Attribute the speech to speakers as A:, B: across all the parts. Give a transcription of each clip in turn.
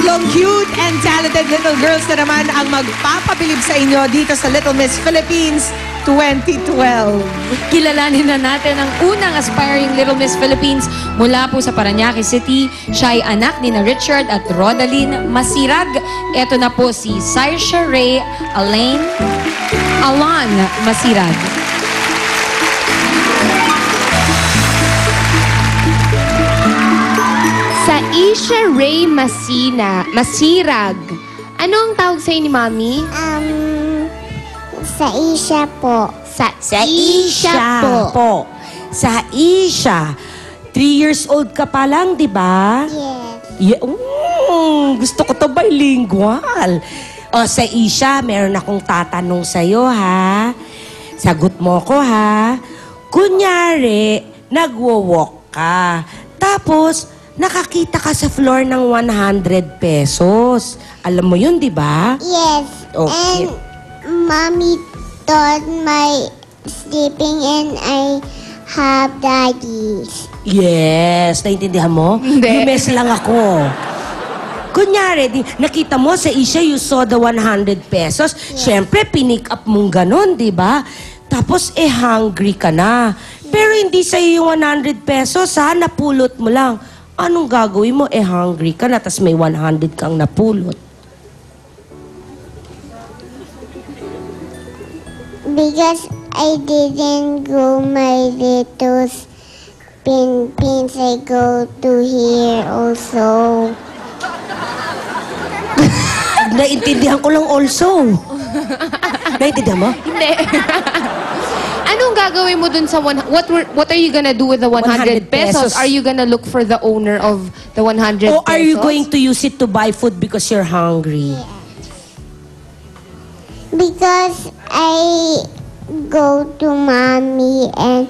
A: tatlong cute and talented little girls na naman ang magpapabilib sa inyo dito sa Little Miss Philippines 2012.
B: Kilalanin na natin ang unang aspiring Little Miss Philippines mula po sa Parañaque City. Siya ay anak ni na Richard at Rodaline Masirag. Ito na po si Saisha Ray Alon Masirag.
C: Saisha Ray Masirag. Ano ang tawag sa'yo ni Mami?
D: Saisha po.
C: Saisha po.
E: Saisha. 3 years old ka pa lang, di ba?
D: Yes.
E: Gusto ko to bilingual. O, Saisha, meron akong tatanong sa'yo, ha? Sagot mo ko, ha? Kunyari, nagwo-walk ka. Tapos, nakakita ka sa floor ng 100 pesos. Alam mo yun, di ba?
D: Yes.
E: Okay.
D: And Mommy thought my sleeping and I have daddies.
E: Yes. Naintindihan mo?
B: Hindi.
E: Lumes lang ako. Kunyari, nakita mo sa Isha, you saw the 100 pesos. Siyempre, pinick up mong ganon, di ba? Tapos, hungry ka na. Pero hindi sa'yo yung 100 pesos, ha? Napulot mo lang. Anong gagawin mo? Hungry ka na, tapos may 100 kang napulot.
D: Because I didn't go my little pins, I go to here also.
E: Naintindihan ko lang also. Naintindihan mo?
C: Hindi. Anong gagawin mo dun sa what are you gonna do with the 100 pesos? Are you gonna look for the owner of the 100 pesos?
E: Or are you going to use it to buy food because you're hungry?
D: Because I go to Mommy and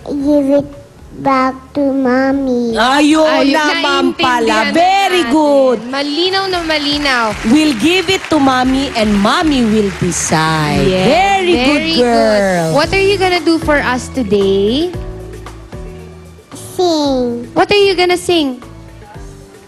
D: give it back to Mommy.
E: Ayun naman pala.
C: naintindihan
E: Very
C: natin.
E: good.
C: Malinaw na malinaw.
E: We'll give it to Mommy and Mommy will decide. Very good, girl.
C: What are you gonna do for us today?
D: Sing
C: What are you gonna sing?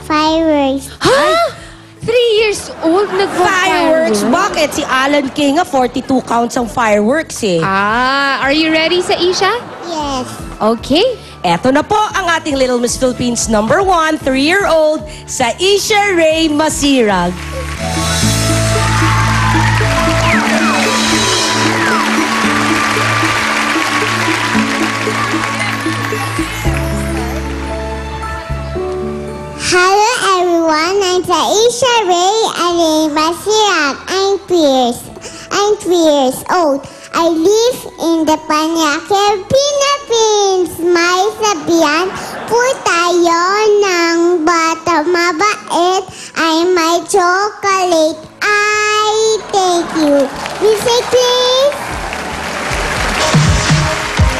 D: fireworks.
E: Ha?
C: 3 years old,
E: Fireworks? Bakit? Si Alan King nga, 42 counts ang fireworks eh.
C: Are you ready, Saisha?
D: Yes.
C: Okay.
E: Eto na po ang ating Little Miss Philippines number 1, 3-year-old, Saisha Ray Masirag.
D: Hello everyone, I'm Saisha Ray Masirag. I'm 3 years old. I live in the Parañaque, Philippines. May sabihan po tayo ng bata mabait ay may chocolate. I thank you. Music please.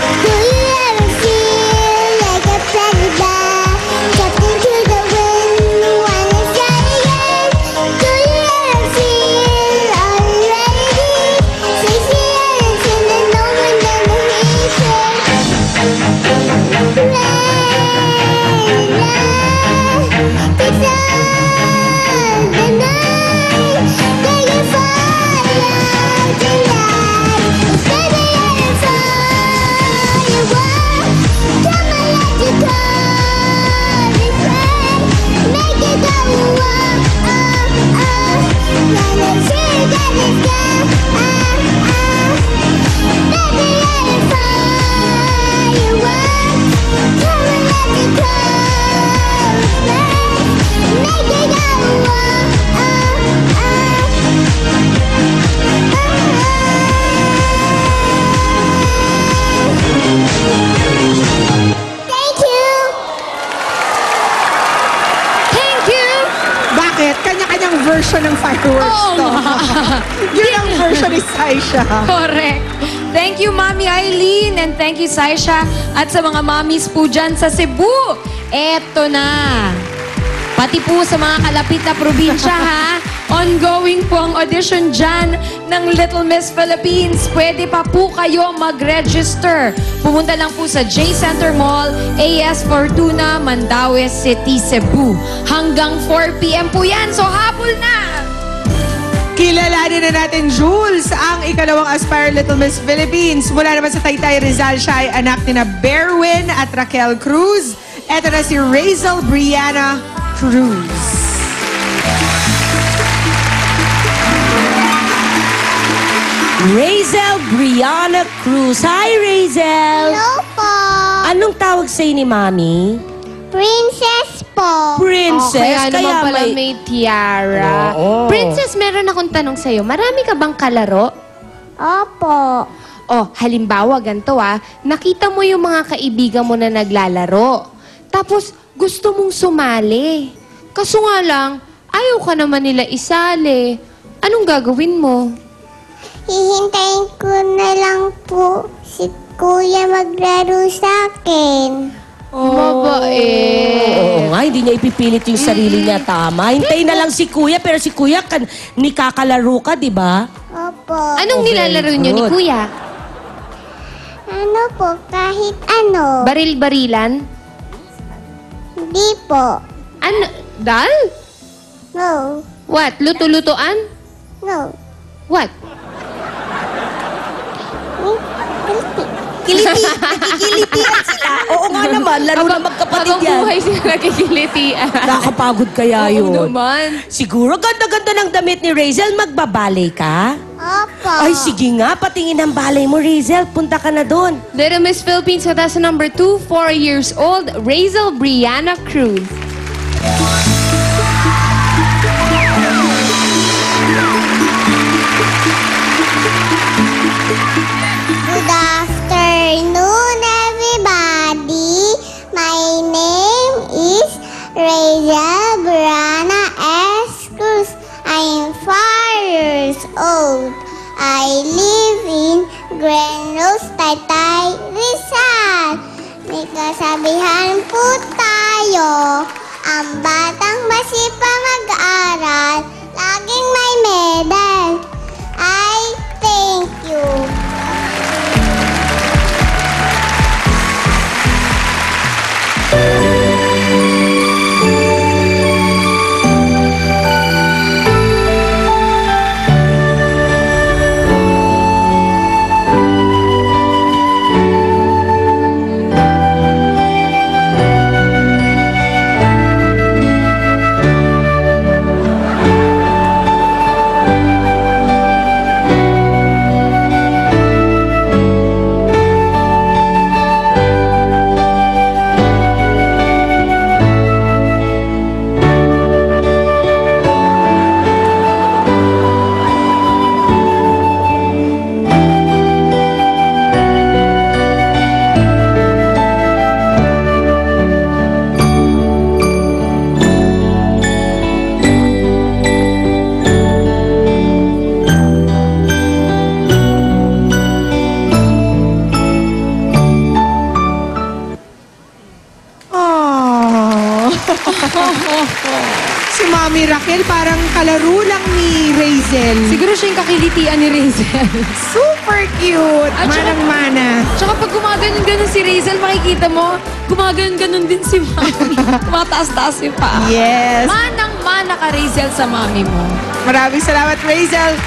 D: Do you ever feel like a predator? Jumping to the wind, wanna fly again? Do you ever feel already? Safety and in the no one never reaches. It's on the night. They can fly out tonight. It's better than fireworks. Come on, let it go. Make it go, Let it see that it's gone, Baby, let it fireworks. Come on, let it go. Make it go, Thank you.
C: Thank you.
A: Bakit? Kanya-kanyang version ng fireworks
B: Oo
A: to.
B: nga.
A: Yun ang version ni Saisha.
B: Correct. Thank you, Mami Eileen, and thank you, Saisha. At sa mga mommies po dyan sa Cebu, eto na. Pati po sa mga kalapit na probinsya, ha? Ongoing po ang audition dyan ng Little Miss Philippines. Pwede pa po kayo mag-register. Pumunta lang po sa J Center Mall, AS Fortuna, Mandaue City, Cebu. Hanggang 4 p.m. po yan. So, habol na!
A: Kilalanin na natin, Jules, ang ikalawang Aspire Little Miss Philippines. Mula naman sa Taytay Rizal, siya ay anak ni na Berwin at Raquel Cruz. Ito na si Razel Brianna Cruz.
E: Razel Brianna Cruz. Hi, Razel!
D: Hello po.
E: Anong tawag sa'yo ni Mami?
D: Princess po.
E: Princess.
C: Kaya naman pala may tiara.
E: Oo.
C: Princess, meron akong tanong sa'yo. Marami ka bang kalaro?
D: Opo.
C: Oh, halimbawa, ganito nakita mo yung mga kaibigan mo na naglalaro. Tapos, gusto mong sumali. Kaso nga lang, ayaw ka naman nila isali. Anong gagawin mo?
D: Hihintayin ko na lang po si Kuya maglaro sa akin.
C: Mabait.
E: Oo nga, hindi niya ipipilit yung sarili niya. Tama. Hintayin na lang si Kuya, pero si Kuya, nikakalaro ka, di ba?
D: Opo.
C: Anong
E: very
C: nilalaro niyo ni
E: good.
C: Kuya?
D: Ano po, kahit ano.
C: Baril-barilan?
D: Hindi po.
C: Ano? Dal?
D: No.
C: What? Luto-lutoan?
D: No.
C: What?
E: Kilitian sila. Oo nga naman, laro na magkapatid
C: Habang
E: yan.
C: buhay sila nakikilitian.
E: Nakakapagod kaya
C: Oo
E: yun.
C: naman.
E: Siguro ganda-ganda ng damit ni Razel, magbabalay ka?
D: Opo.
E: Ay, sige nga, patingin ang balay mo, Razel. Punta ka na doon.
C: Little Miss Philippines contestant number 2, 4 years old, Razel Brianna Cruz.
D: Good afternoon, everybody. My name is Razel Brianna S. Cruz. I am 4 years old. I live in Grand Rose, Taytay, Rizal. May kasabihan po tayo, ang batang masipag mag-aral, laging may medal. I thank you.
A: Si Mami Raquel parang kalaro lang ni Razel.
B: Siguro siya yung kakilitian ni Razel.
A: Super cute.
B: At saka-
A: Manang-mana.
B: Tsaka pag gumaganon-ganon si Razel, makikita mo, gumaganon-ganon din si Mami. Tumataas-taas yung paa.
A: Yes.
B: Manang-mana ka, Razel, sa Mami mo.
A: Maraming salamat, Razel.